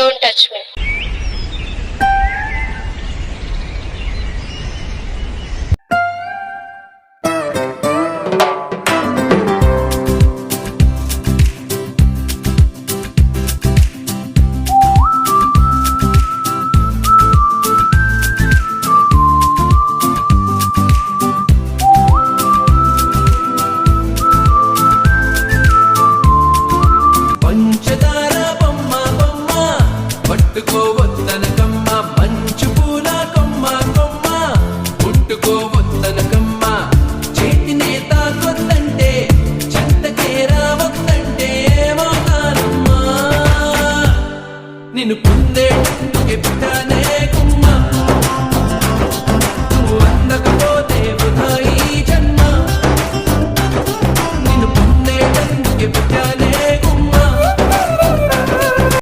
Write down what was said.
Don't touch me. పంచదార బొమ్మ బొమ్మ పట్టుకోవద్దనకమ్మ, మంచు పూల కొమ్మ కొమ్మ పుట్టుకోవద్దనకమ్మ, చేతినే తాకొద్దంటే చెంతకే రావద్దంటే ఏమవుతానమ్మా, నిన్ను పొందేటందుకే పుట్టానే కుమ్మ.